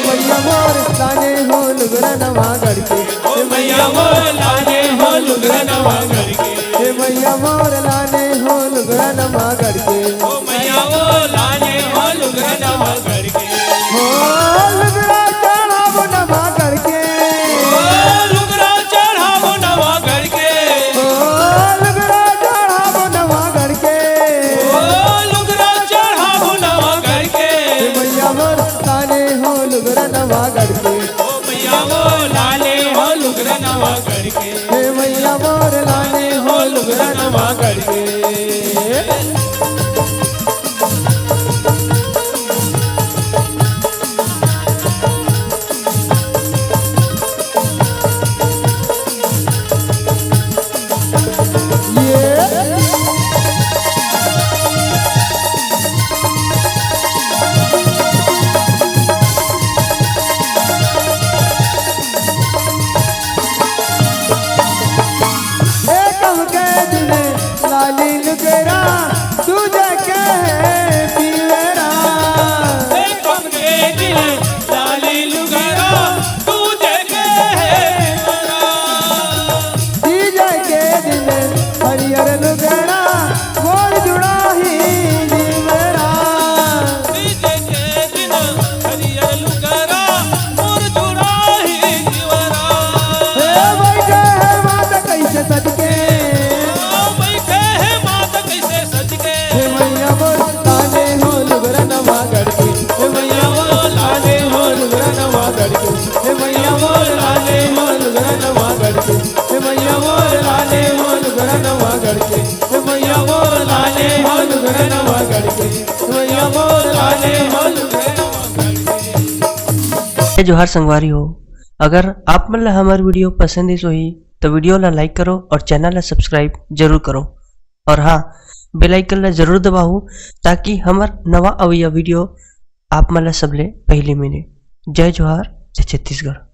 मैया मोर लाने हो लुगड़ा नवा करके, मैया मोर लाने हो लुगड़ा नवा करके, मैया वो लाने हो लुगड़ा नवा करके, हो लुगड़ा चढ़ावो नवा करके, लुगड़ा चढ़ावो नवा करके, हो लुगड़ा चढ़ावो नवा करके, लुगड़ा चढ़ावो नवा करके, मैया मोर लाने हो लुगड़ा नवा करके, मैया वो लाने हो लुगड़ा नवा करके, मैया मोर लाने हो लुगड़ा नवा करके। लाली लुगरा तुझे कहे पीवेरा, कम के दिल लाली लुगरा तुझे कहे तुझे के दिल हरियर लुगरा मोर जुड़ा ही जीवेरा, तुझे के दिल हरियर लुगरा मोर जुड़ा ही जीवरा, हे बैठे है माता कैसे सजके, मैया मोर लाने हो लुगड़ा नवा करके, मैया मोर लाने हो लुगड़ा नवा करके, मैया मोर लाने हो लुगड़ा नवा करके, मैया मोर लाने हो लुगड़ा नवा करके, मैया मोर लाने हो लुगड़ा नवा करके, मैया मोर लाने हो लुगड़ा नवा करके। जोहार संगवारी हो, अगर आप मन ला हमार वीडियो पसंद होही तो वीडियो ला लाइक करो और चैनल ला सब्सक्राइब जरूर करो, और हाँ बेल आइकन ला जरूर दबाओ ताकि हमार नवा अवैया वीडियो आप मन ला सबले पहले मिले। जय जोहार, जय छत्तीसगढ़।